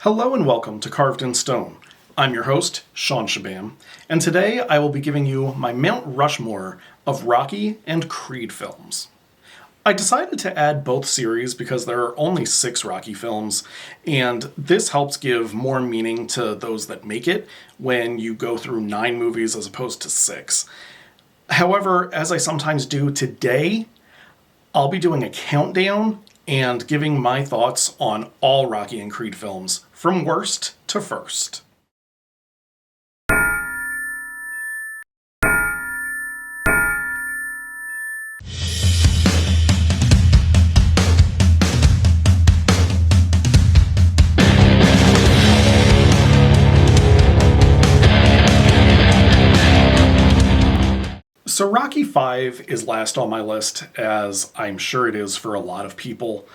Hello and welcome to Carved in Stone. I'm your host, Shawn Chabam, and today I will be giving you my Mount Rushmore of Rocky and Creed films. I decided to add both series because there are only 6 Rocky films, and this helps give more meaning to those that make it when you go through 9 movies as opposed to 6. However, as I sometimes do today, I'll be doing a countdown and giving my thoughts on all Rocky and Creed films, from worst to first. So Rocky V is last on my list, as I'm sure it is for a lot of people.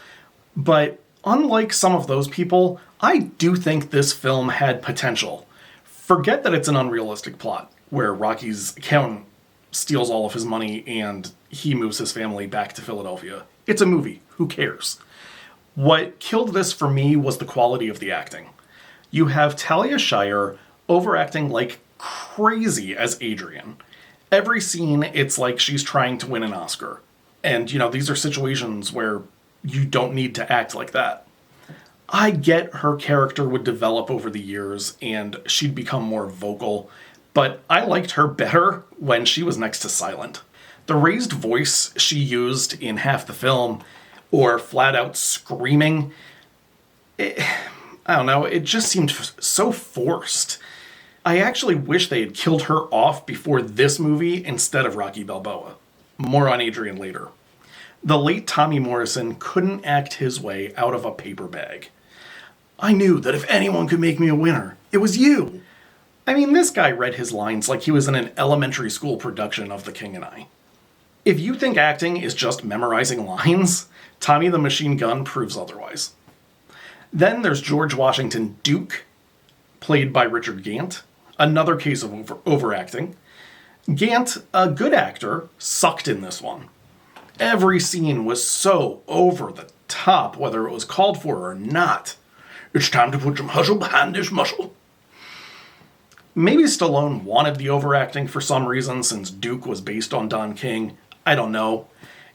But unlike some of those people, I do think this film had potential. Forget that it's an unrealistic plot, where Rocky's accountant steals all of his money and he moves his family back to Philadelphia. It's a movie. Who cares? What killed this for me was the quality of the acting. You have Talia Shire overacting like crazy as Adrian. Every scene, it's like she's trying to win an Oscar. And, these are situations where you don't need to act like that. I get her character would develop over the years and she'd become more vocal, but I liked her better when she was next to silent. The raised voice she used in half the film, or flat out screaming, I don't know, it just seemed so forced. I actually wish they had killed her off before this movie instead of Rocky Balboa. More on Adrian later. The late Tommy Morrison couldn't act his way out of a paper bag. I knew that if anyone could make me a winner, it was you. I mean, this guy read his lines like he was in an elementary school production of The King and I. If you think acting is just memorizing lines, Tommy the Machine Gun proves otherwise. Then there's George Washington Duke, played by Richard Gant. Another case of overacting. Gant, a good actor, sucked in this one. Every scene was so over the top, whether it was called for or not. It's time to put some hustle behind this muscle. Maybe Stallone wanted the overacting for some reason, since Duke was based on Don King. I don't know.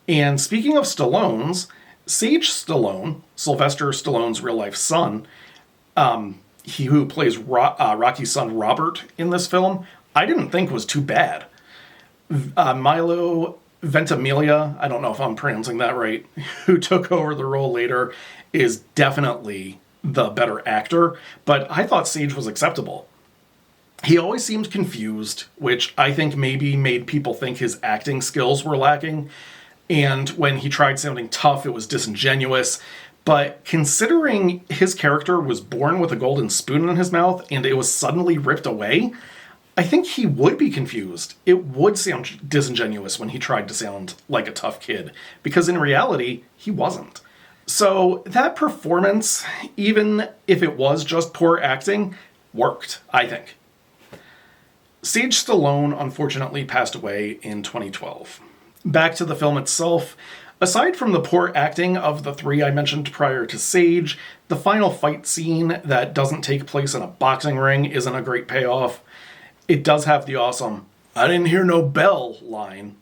And speaking of Stallones, Sage Stallone, Sylvester Stallone's real-life son, he who plays Rocky's son Robert in this film, I didn't think was too bad. Milo Ventimiglia, I don't know if I'm pronouncing that right, who took over the role later, is definitely the better actor, but I thought Sage was acceptable. He always seemed confused, which I think maybe made people think his acting skills were lacking, and when he tried sounding tough, it was disingenuous. But considering his character was born with a golden spoon in his mouth and it was suddenly ripped away, I think he would be confused. It would sound disingenuous when he tried to sound like a tough kid, because in reality, he wasn't. So that performance, even if it was just poor acting, worked, I think. Sage Stallone unfortunately passed away in 2012. Back to the film itself. Aside from the poor acting of the 3 I mentioned prior to Sage, the final fight scene that doesn't take place in a boxing ring isn't a great payoff. It does have the awesome, "I didn't hear no bell" line.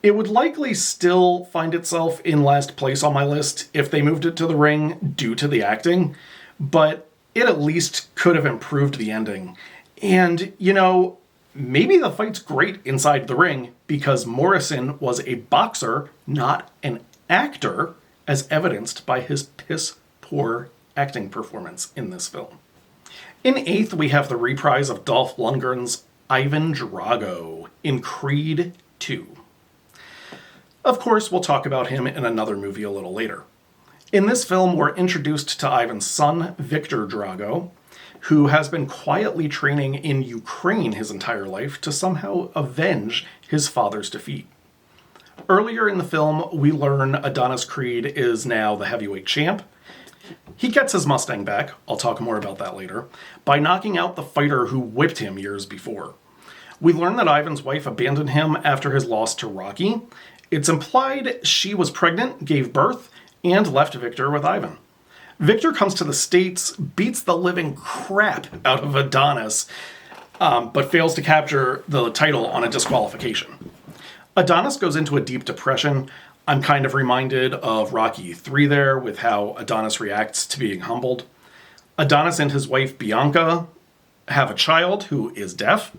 It would likely still find itself in last place on my list if they moved it to the ring due to the acting, but it at least could have improved the ending. And, maybe the fight's great inside the ring because Morrison was a boxer, not an actor, as evidenced by his piss-poor acting performance in this film. In 8th, we have the reprise of Dolph Lundgren's Ivan Drago in Creed 2. Of course, we'll talk about him in another movie a little later. In this film, we're introduced to Ivan's son, Victor Drago, who has been quietly training in Ukraine his entire life to somehow avenge his father's defeat. Earlier in the film, we learn Adonis Creed is now the heavyweight champ. He gets his Mustang back, I'll talk more about that later, by knocking out the fighter who whipped him years before. We learn that Ivan's wife abandoned him after his loss to Rocky. It's implied she was pregnant, gave birth, and left Victor with Ivan. Victor comes to the States, beats the living crap out of Adonis, but fails to capture the title on a disqualification. Adonis goes into a deep depression. I'm kind of reminded of Rocky 3 there, with how Adonis reacts to being humbled. Adonis and his wife Bianca have a child who is deaf,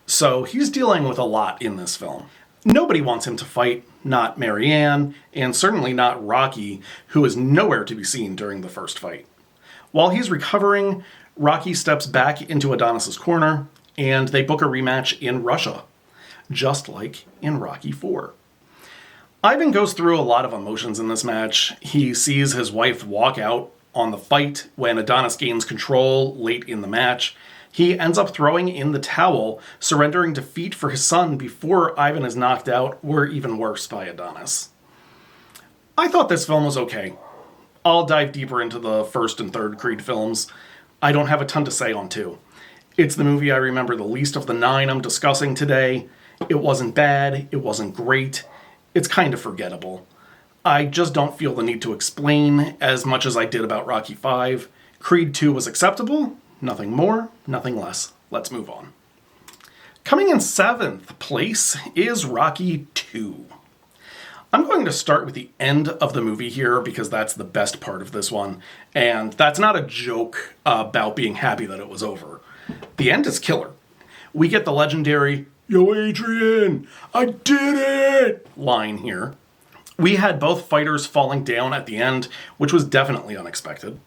so he's dealing with a lot in this film. Nobody wants him to fight, not Marianne, and certainly not Rocky, who is nowhere to be seen during the first fight. While he's recovering, Rocky steps back into Adonis's corner, and they book a rematch in Russia, just like in Rocky 4. Ivan goes through a lot of emotions in this match. He sees his wife walk out on the fight when Adonis gains control late in the match. He ends up throwing in the towel, surrendering defeat for his son before Ivan is knocked out, or even worse, by Adonis. I thought this film was okay. I'll dive deeper into the first and third Creed films. I don't have a ton to say on 2. It's the movie I remember the least of the 9 I'm discussing today. It wasn't bad, it wasn't great, it's kind of forgettable. I just don't feel the need to explain as much as I did about Rocky 5. Creed 2 was acceptable. Nothing more, nothing less. Let's move on. Coming in 7th place is Rocky 2. I'm going to start with the end of the movie here because that's the best part of this one. And that's not a joke about being happy that it was over. The end is killer. We get the legendary, "Yo, Adrian, I did it!" line here. We had both fighters falling down at the end, which was definitely unexpected.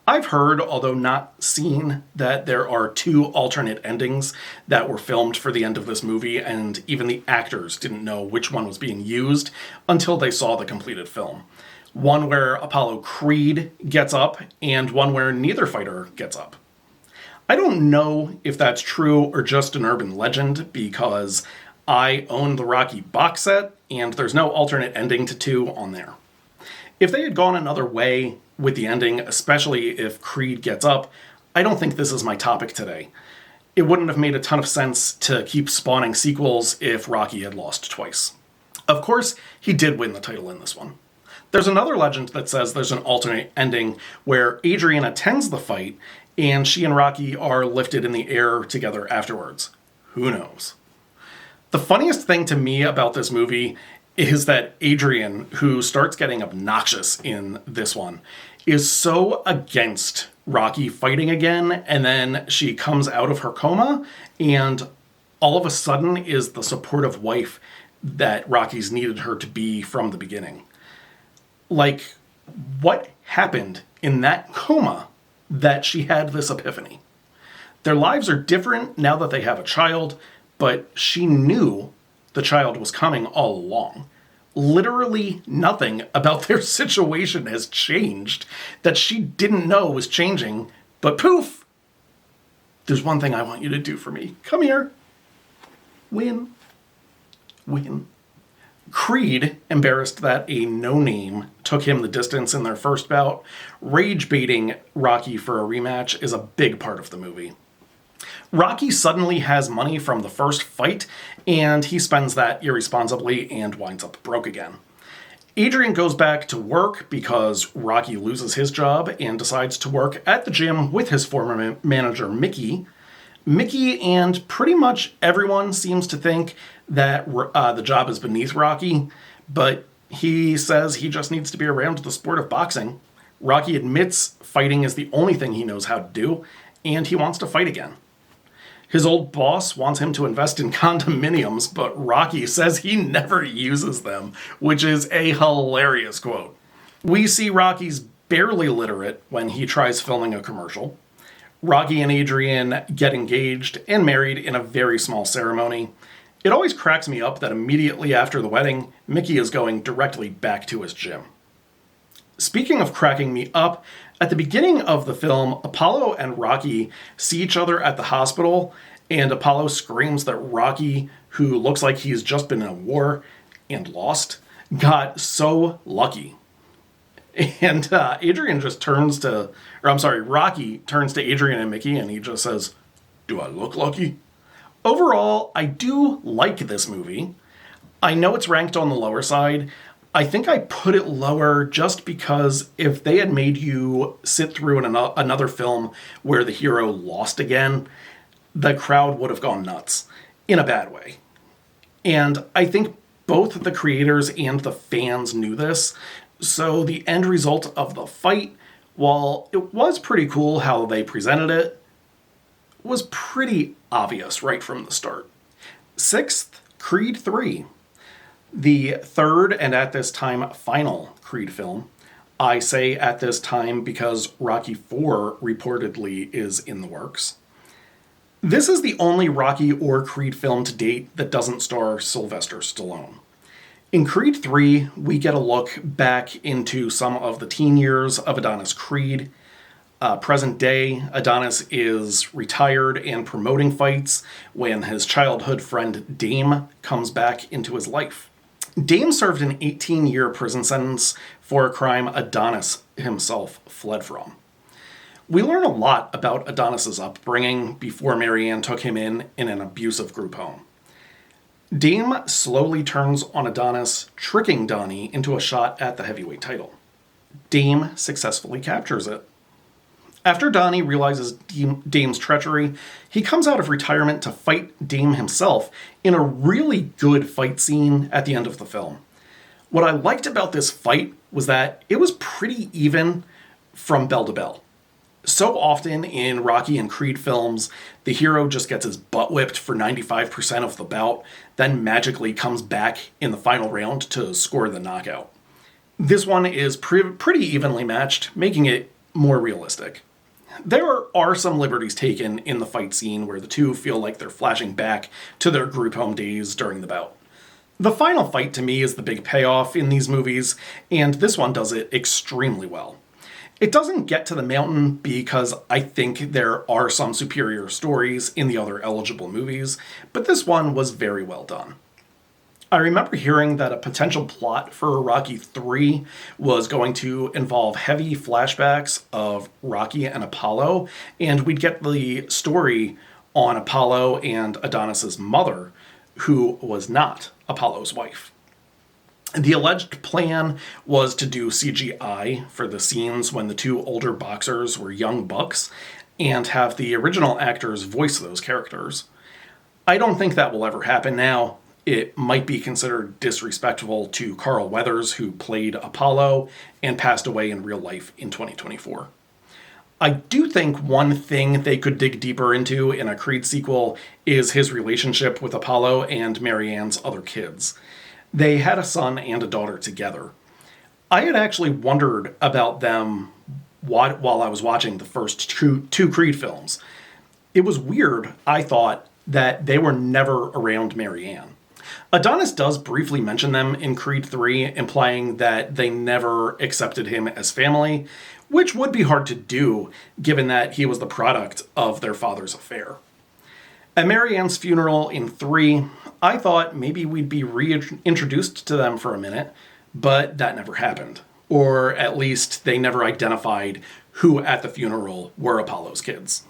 I've heard, although not seen, that there are 2 alternate endings that were filmed for the end of this movie, and even the actors didn't know which one was being used until they saw the completed film. One where Apollo Creed gets up, and one where neither fighter gets up. I don't know if that's true or just an urban legend, because I own the Rocky box set, and there's no alternate ending to 2 on there. If they had gone another way with the ending, especially if Creed gets up, I don't think this is my topic today. It wouldn't have made a ton of sense to keep spawning sequels if Rocky had lost twice. Of course, he did win the title in this one. There's another legend that says there's an alternate ending where Adrian attends the fight and she and Rocky are lifted in the air together afterwards. Who knows? The funniest thing to me about this movie is that Adrian, who starts getting obnoxious in this one, is so against Rocky fighting again, and then she comes out of her coma, and all of a sudden is the supportive wife that Rocky's needed her to be from the beginning. Like, what happened in that coma that she had this epiphany? Their lives are different now that they have a child, but she knew the child was coming all along. Literally nothing about their situation has changed that she didn't know was changing, but poof! There's one thing I want you to do for me. Come here. Win. Win. Creed, embarrassed that a no-name took him the distance in their first bout, rage-baiting Rocky for a rematch is a big part of the movie. Rocky suddenly has money from the first fight, and he spends that irresponsibly and winds up broke again. Adrian goes back to work because Rocky loses his job and decides to work at the gym with his former manager, Mickey. Mickey and pretty much everyone seems to think that the job is beneath Rocky, but he says he just needs to be around the sport of boxing. Rocky admits fighting is the only thing he knows how to do, and he wants to fight again. His old boss wants him to invest in condominiums, but Rocky says he never uses them, which is a hilarious quote. We see Rocky's barely literate when he tries filming a commercial. Rocky and Adrian get engaged and married in a very small ceremony. It always cracks me up that immediately after the wedding, Mickey is going directly back to his gym. Speaking of cracking me up, at the beginning of the film, Apollo and Rocky see each other at the hospital, and Apollo screams that Rocky, who looks like he's just been in a war and lost, got so lucky. And Rocky turns to Adrian and Mickey and he just says, "Do I look lucky?" Overall, I do like this movie. I know it's ranked on the lower side. I think I put it lower just because if they had made you sit through another film where the hero lost again, the crowd would have gone nuts in a bad way. And I think both the creators and the fans knew this. So the end result of the fight, while it was pretty cool how they presented it, was pretty obvious right from the start. Sixth, Creed 3. The third and at this time final Creed film. I say at this time because Rocky IV reportedly is in the works. This is the only Rocky or Creed film to date that doesn't star Sylvester Stallone. In Creed 3, we get a look back into some of the teen years of Adonis Creed. Present day, Adonis is retired and promoting fights when his childhood friend Dame comes back into his life. Dame served an 18-year prison sentence for a crime Adonis himself fled from. We learn a lot about Adonis's upbringing before Marianne took him in an abusive group home. Dame slowly turns on Adonis, tricking Donnie into a shot at the heavyweight title. Dame successfully captures it. After Donnie realizes Dame's treachery, he comes out of retirement to fight Dame himself in a really good fight scene at the end of the film. What I liked about this fight was that it was pretty even from bell to bell. So often in Rocky and Creed films, the hero just gets his butt whipped for 95% of the bout, then magically comes back in the final round to score the knockout. This one is pretty evenly matched, making it more realistic. There are some liberties taken in the fight scene where the two feel like they're flashing back to their group home days during the bout. The final fight to me is the big payoff in these movies, and this one does it extremely well. It doesn't get to the mountain because I think there are some superior stories in the other eligible movies, but this one was very well done. I remember hearing that a potential plot for Rocky III was going to involve heavy flashbacks of Rocky and Apollo, and we'd get the story on Apollo and Adonis's mother, who was not Apollo's wife. The alleged plan was to do CGI for the scenes when the two older boxers were young bucks and have the original actors voice those characters. I don't think that will ever happen now. It might be considered disrespectful to Carl Weathers, who played Apollo and passed away in real life in 2024. I do think one thing they could dig deeper into in a Creed sequel is his relationship with Apollo and Marianne's other kids. They had a son and a daughter together. I had actually wondered about them while I was watching the first two Creed films. It was weird, I thought, that they were never around Marianne. Adonis does briefly mention them in Creed 3, implying that they never accepted him as family, which would be hard to do given that he was the product of their father's affair. At Marianne's funeral in 3, I thought maybe we'd be reintroduced to them for a minute, but that never happened. Or at least they never identified who at the funeral were Apollo's kids.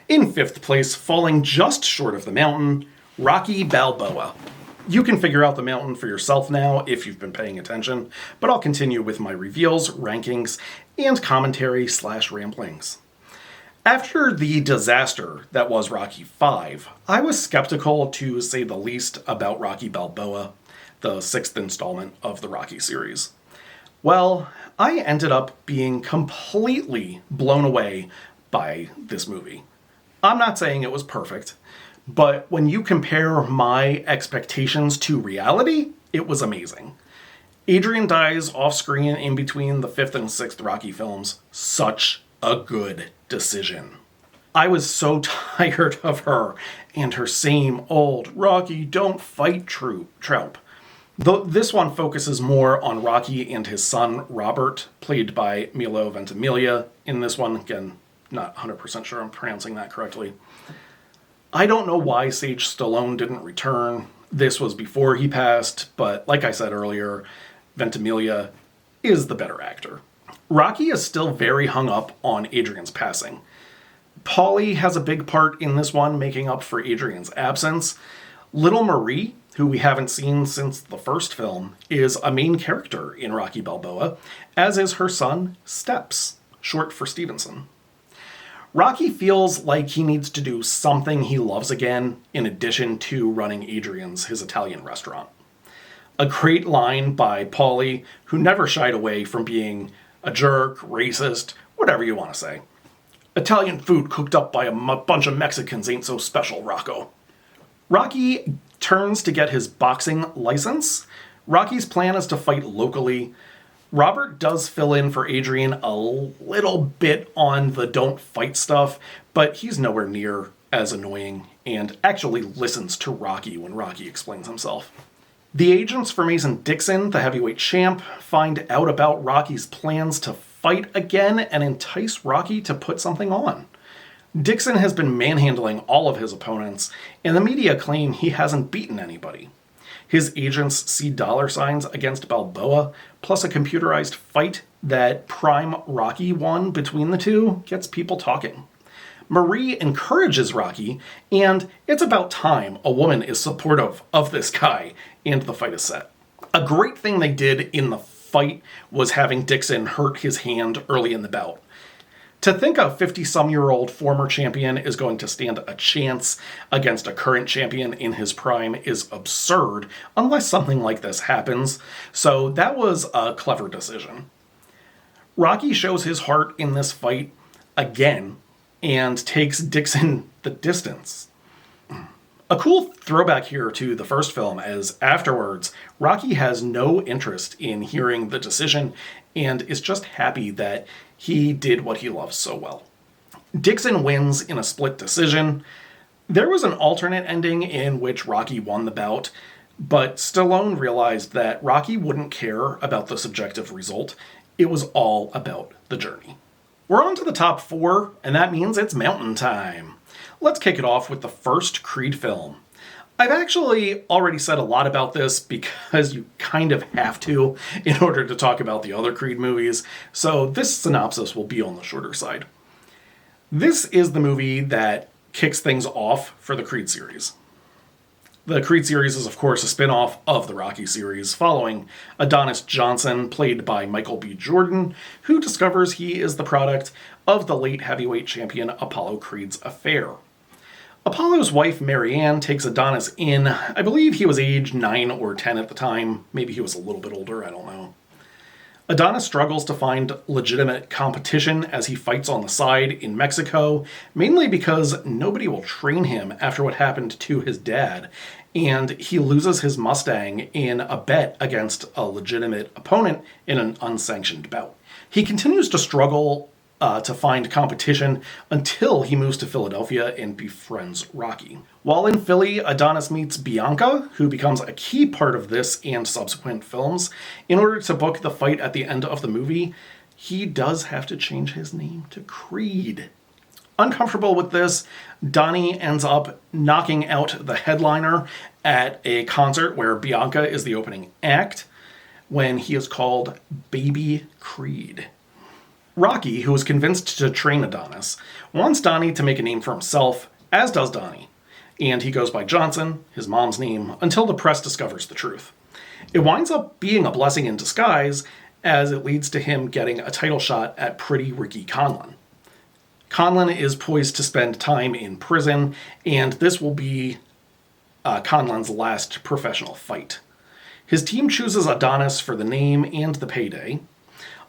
In 5th place, falling just short of the mountain, Rocky Balboa. You can figure out the mountain for yourself now if you've been paying attention, but I'll continue with my reveals, rankings, and commentary/ramblings. After the disaster that was Rocky V, I was skeptical to say the least about Rocky Balboa, the 6th installment of the Rocky series. Well, I ended up being completely blown away by this movie. I'm not saying it was perfect, but when you compare my expectations to reality, it was amazing. Adrian dies off screen in between the 5th and 6th Rocky films. Such a good decision. I was so tired of her and her same old Rocky don't fight trope. Though this one focuses more on Rocky and his son Robert, played by Milo Ventimiglia. In this one, again, not 100% sure I'm pronouncing that correctly. I don't know why Sage Stallone didn't return. This was before he passed, but like I said earlier, Ventimiglia is the better actor. Rocky is still very hung up on Adrian's passing. Paulie has a big part in this one, making up for Adrian's absence. Little Marie who we haven't seen since the first film, is a main character in Rocky Balboa, as is her son, Steps, short for Stevenson. Rocky feels like he needs to do something he loves again in addition to running Adrian's, his Italian restaurant. A great line by Paulie, who never shied away from being a jerk, racist, whatever you want to say. Italian food cooked up by a bunch of Mexicans ain't so special, Rocco. Rocky turns to get his boxing license. Rocky's plan is to fight locally. Robert does fill in for Adrian a little bit on the don't fight stuff, but he's nowhere near as annoying and actually listens to Rocky when Rocky explains himself. The agents for Mason Dixon, the heavyweight champ, find out about Rocky's plans to fight again and entice Rocky to put something on. Dixon has been manhandling all of his opponents, and the media claim he hasn't beaten anybody. His agents see dollar signs against Balboa, plus a computerized fight that Prime Rocky won between the two gets people talking. Marie encourages Rocky, and it's about time a woman is supportive of this guy, and the fight is set. A great thing they did in the fight was having Dixon hurt his hand early in the bout. To think a 50-some-year-old former champion is going to stand a chance against a current champion in his prime is absurd, unless something like this happens, so that was a clever decision. Rocky shows his heart in this fight again, and takes Dixon the distance. A cool throwback here to the first film, as afterwards, Rocky has no interest in hearing the decision and is just happy that he did what he loves so well. Dixon wins in a split decision. There was an alternate ending in which Rocky won the bout, but Stallone realized that Rocky wouldn't care about the subjective result. It was all about the journey. We're on to the top 4, and that means it's mountain time. Let's kick it off with the first Creed film. I've actually already said a lot about this because you kind of have to in order to talk about the other Creed movies, so this synopsis will be on the shorter side. This is the movie that kicks things off for the Creed series. The Creed series is, of course, a spin-off of the Rocky series, following Adonis Johnson, played by Michael B. Jordan, who discovers he is the product of the late heavyweight champion Apollo Creed's affair. Apollo's wife, Marianne, takes Adonis in. I believe he was age 9 or 10 at the time. Maybe he was a little bit older, I don't know. Adonis struggles to find legitimate competition as he fights on the side in Mexico, mainly because nobody will train him after what happened to his dad, and he loses his Mustang in a bet against a legitimate opponent in an unsanctioned bout. He continues to struggle to find competition until he moves to Philadelphia and befriends Rocky. While in Philly, Adonis meets Bianca, who becomes a key part of this and subsequent films. In order to book the fight at the end of the movie, he does have to change his name to Creed. Uncomfortable with this, Donnie ends up knocking out the headliner at a concert where Bianca is the opening act when he is called Baby Creed. Rocky, who is convinced to train Adonis, wants Donnie to make a name for himself, as does Donnie, and he goes by Johnson, his mom's name, until the press discovers the truth. It winds up being a blessing in disguise, as it leads to him getting a title shot at Pretty Ricky Conlan. Conlan is poised to spend time in prison, and this will be Conlan's last professional fight. His team chooses Adonis for the name and the payday.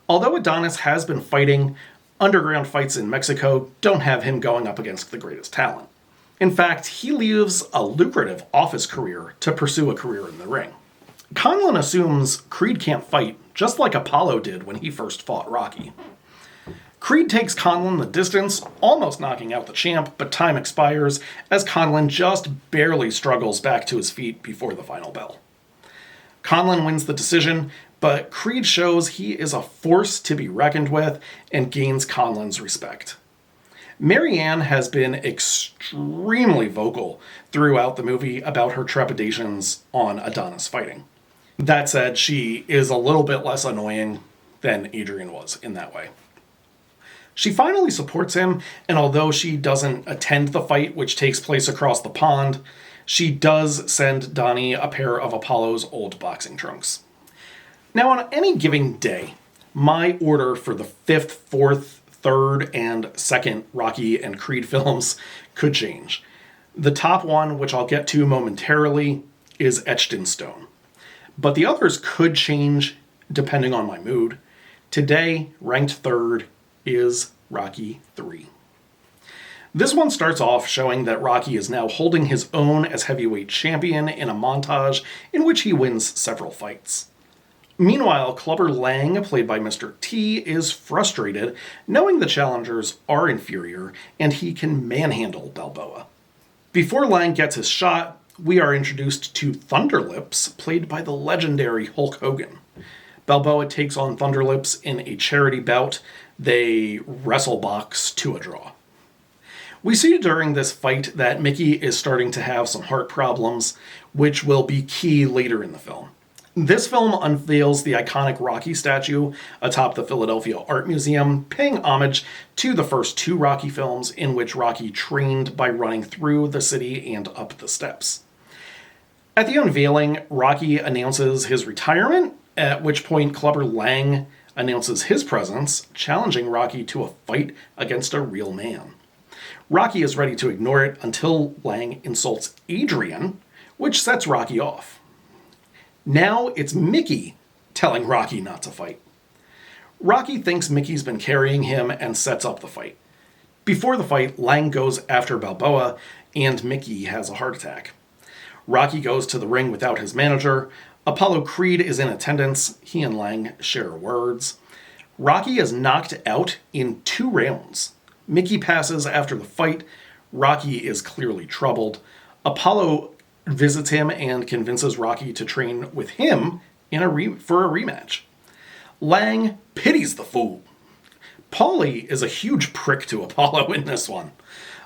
Although Adonis has been fighting, underground fights in Mexico don't have him going up against the greatest talent. In fact, he leaves a lucrative office career to pursue a career in the ring. Conlan assumes Creed can't fight, just like Apollo did when he first fought Rocky. Creed takes Conlan the distance, almost knocking out the champ, but time expires as Conlan just barely struggles back to his feet before the final bell. Conlan wins the decision, but Creed shows he is a force to be reckoned with and gains Conlan's respect. Marianne has been extremely vocal throughout the movie about her trepidations on Adonis fighting. That said, she is a little bit less annoying than Adrian was in that way. She finally supports him, and although she doesn't attend the fight, which takes place across the pond, She does send Donnie a pair of Apollo's old boxing trunks. Now, on any given day, my order for the 5th, 4th, 3rd, and 2nd Rocky and Creed films could change. The top one, which I'll get to momentarily, is etched in stone. But the others could change depending on my mood. Today, ranked 3rd is Rocky 3. This one starts off showing that Rocky is now holding his own as heavyweight champion in a montage in which he wins several fights. Meanwhile, Clubber Lang, played by Mr. T, is frustrated knowing the challengers are inferior and he can manhandle Balboa. Before Lang gets his shot, we are introduced to Thunderlips, played by the legendary Hulk Hogan. Balboa takes on Thunderlips in a charity bout. They wrestle box to a draw. We see during this fight that Mickey is starting to have some heart problems, which will be key later in the film. This film unveils the iconic Rocky statue atop the Philadelphia Art Museum, paying homage to the first 2 Rocky films in which Rocky trained by running through the city and up the steps. At the unveiling, Rocky announces his retirement, at which point Clubber Lang announces his presence, challenging Rocky to a fight against a real man. Rocky is ready to ignore it until Lang insults Adrian, which sets Rocky off. Now it's Mickey telling Rocky not to fight. Rocky thinks Mickey's been carrying him and sets up the fight. Before the fight, Lang goes after Balboa and Mickey has a heart attack. Rocky goes to the ring without his manager. Apollo Creed is in attendance. He and Lang share words. Rocky is knocked out in 2 rounds. Mickey passes after the fight. Rocky is clearly troubled. Apollo visits him and convinces Rocky to train with him for a rematch. Lang pities the fool. Paulie is a huge prick to Apollo in this one.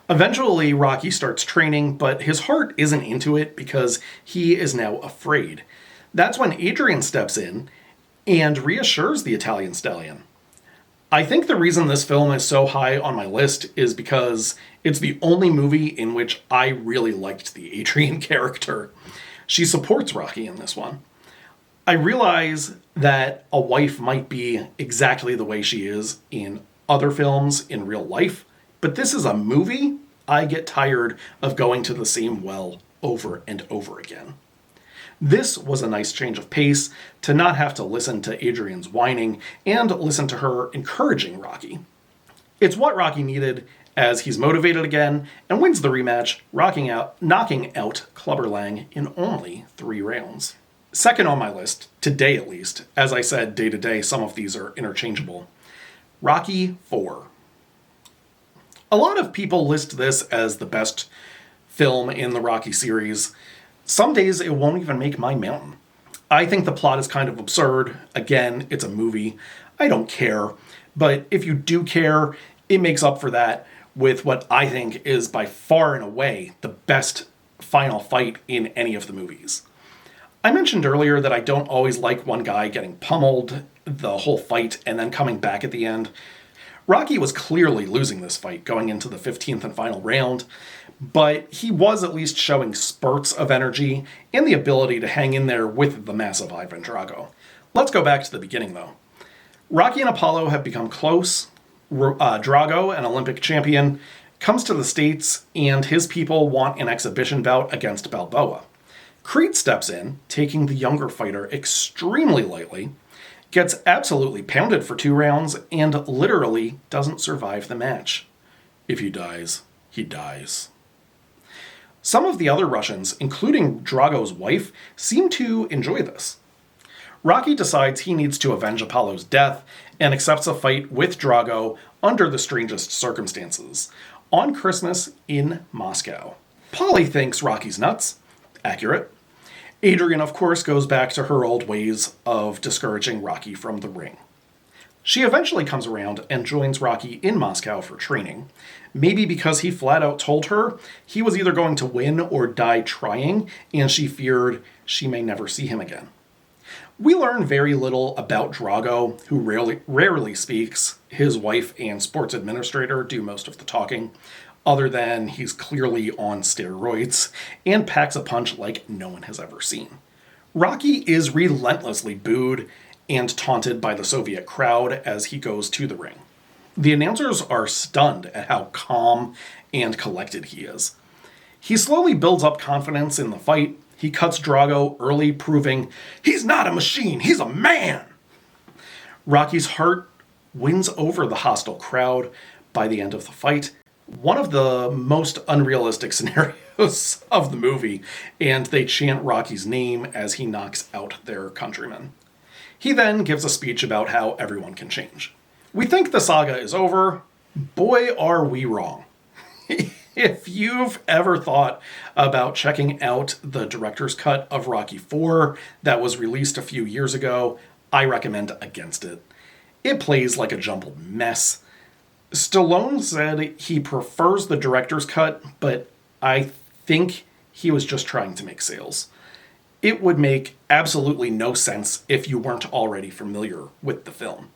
Eventually, Rocky starts training, but his heart isn't into it because he is now afraid. That's when Adrian steps in and reassures the Italian stallion. I think the reason this film is so high on my list is because it's the only movie in which I really liked the Adrian character. She supports Rocky in this one. I realize that a wife might be exactly the way she is in other films in real life, but this is a movie. I get tired of going to the same well over and over again. This was a nice change of pace to not have to listen to Adrian's whining and listen to her encouraging Rocky. It's what Rocky needed as he's motivated again and wins the rematch, knocking out Clubber Lang in only 3 rounds. Second on my list, today at least, as I said, day to day, some of these are interchangeable. Rocky 4. A lot of people list this as the best film in the Rocky series. Some days it won't even make my mountain. I think the plot is kind of absurd. Again, it's a movie. I don't care. But if you do care, it makes up for that with what I think is by far and away the best final fight in any of the movies. I mentioned earlier that I don't always like one guy getting pummeled the whole fight and then coming back at the end. Rocky was clearly losing this fight going into the 15th and final round, but he was at least showing spurts of energy and the ability to hang in there with the massive Ivan Drago. Let's go back to the beginning, though. Rocky and Apollo have become close. Drago, an Olympic champion, comes to the States, and his people want an exhibition bout against Balboa. Creed steps in, taking the younger fighter extremely lightly, gets absolutely pounded for 2 rounds, and literally doesn't survive the match. If he dies, he dies. Some of the other Russians, including Drago's wife, seem to enjoy this. Rocky decides he needs to avenge Apollo's death and accepts a fight with Drago under the strangest circumstances, on Christmas in Moscow. Polly thinks Rocky's nuts. Accurate. Adrian, of course, goes back to her old ways of discouraging Rocky from the ring. She eventually comes around and joins Rocky in Moscow for training, maybe because he flat out told her he was either going to win or die trying, and she feared she may never see him again. We learn very little about Drago, who rarely speaks. His wife and sports administrator do most of the talking. other than he's clearly on steroids and packs a punch like no one has ever seen. Rocky is relentlessly booed and taunted by the Soviet crowd as he goes to the ring. The announcers are stunned at how calm and collected he is. He slowly builds up confidence in the fight. He cuts Drago early, proving he's not a machine, he's a man. Rocky's heart wins over the hostile crowd by the end of the fight. One of the most unrealistic scenarios of the movie, and they chant Rocky's name as he knocks out their countrymen. He then gives a speech about how everyone can change. We think the saga is over. Boy, are we wrong. If you've ever thought about checking out the director's cut of Rocky IV that was released a few years ago, I recommend against it. It plays like a jumbled mess. Stallone said he prefers the director's cut, but I think he was just trying to make sales. It would make absolutely no sense if you weren't already familiar with the film.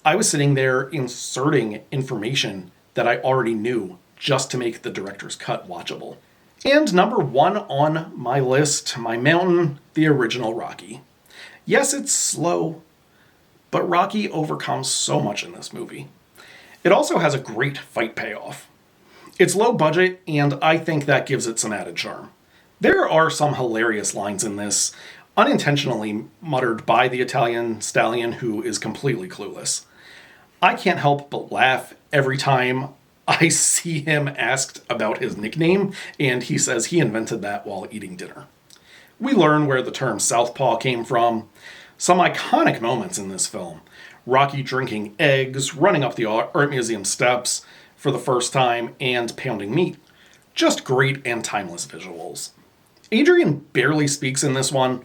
I was sitting there inserting information that I already knew just to make the director's cut watchable. And number one on my list, my mountain, the original Rocky. Yes, it's slow, but Rocky overcomes so much in this movie. It also has a great fight payoff. It's low budget, and I think that gives it some added charm. There are some hilarious lines in this, unintentionally muttered by the Italian stallion who is completely clueless. I can't help but laugh every time I see him asked about his nickname, and he says he invented that while eating dinner. We learn where the term southpaw came from. Some iconic moments in this film. Rocky drinking eggs, running up the art museum steps for the first time, and pounding meat. Just great and timeless visuals. Adrian barely speaks in this one.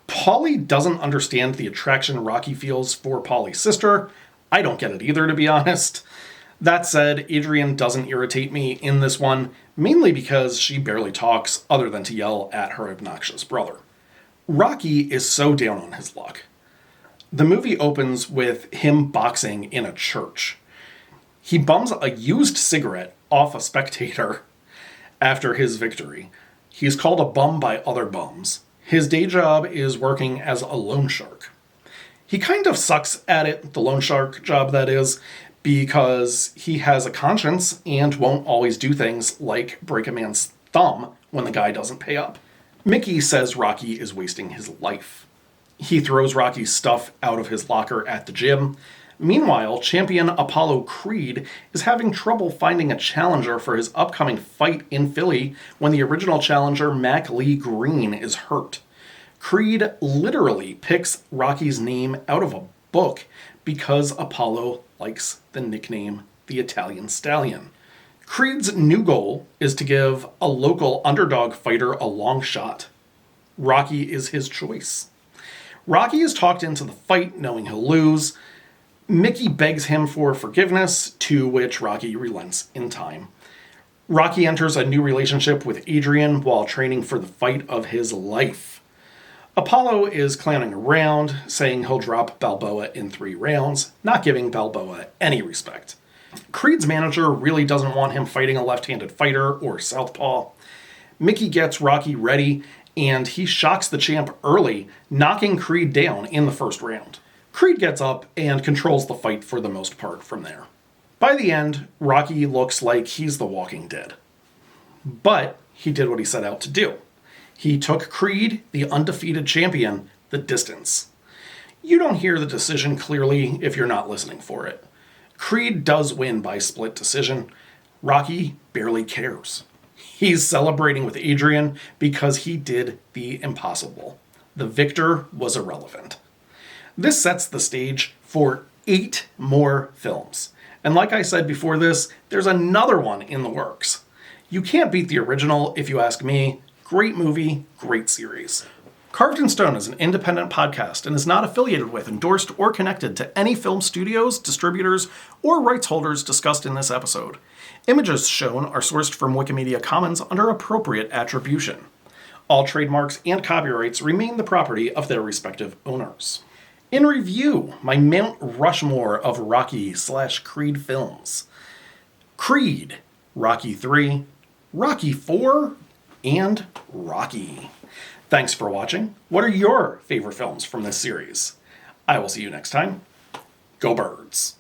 Paulie doesn't understand the attraction Rocky feels for Paulie's sister. I don't get it either, to be honest. That said, Adrian doesn't irritate me in this one, mainly because she barely talks other than to yell at her obnoxious brother. Rocky is so down on his luck. The movie opens with him boxing in a church. He bums a used cigarette off a spectator after his victory. He's called a bum by other bums. His day job is working as a loan shark. He kind of sucks at it, the loan shark job that is, because he has a conscience and won't always do things like break a man's thumb when the guy doesn't pay up. Mickey says Rocky is wasting his life. He throws Rocky's stuff out of his locker at the gym. Meanwhile, champion Apollo Creed is having trouble finding a challenger for his upcoming fight in Philly when the original challenger, Mac Lee Green, is hurt. Creed literally picks Rocky's name out of a book because Apollo likes the nickname the Italian Stallion. Creed's new goal is to give a local underdog fighter a long shot. Rocky is his choice. Rocky is talked into the fight knowing he'll lose. Mickey begs him for forgiveness, to which Rocky relents in time. Rocky enters a new relationship with Adrian while training for the fight of his life. Apollo is clowning around, saying he'll drop Balboa in 3 rounds, not giving Balboa any respect. Creed's manager really doesn't want him fighting a left-handed fighter or southpaw. Mickey gets Rocky ready, and he shocks the champ early, knocking Creed down in the first round. Creed gets up and controls the fight for the most part from there. By the end, Rocky looks like he's the Walking Dead. But he did what he set out to do. He took Creed, the undefeated champion, the distance. You don't hear the decision clearly if you're not listening for it. Creed does win by split decision. Rocky barely cares. He's celebrating with Adrian because he did the impossible. The victor was irrelevant. This sets the stage for 8 more films. And like I said before this, there's another one in the works. You can't beat the original if you ask me. Great movie, great series. Carved in Stone is an independent podcast and is not affiliated with, endorsed, or connected to any film studios, distributors, or rights holders discussed in this episode. Images shown are sourced from Wikimedia Commons under appropriate attribution. All trademarks and copyrights remain the property of their respective owners. In review, my Mount Rushmore of Rocky/Creed films. Creed, Rocky 3, Rocky 4, and Rocky. Thanks for watching. What are your favorite films from this series? I will see you next time. Go Birds!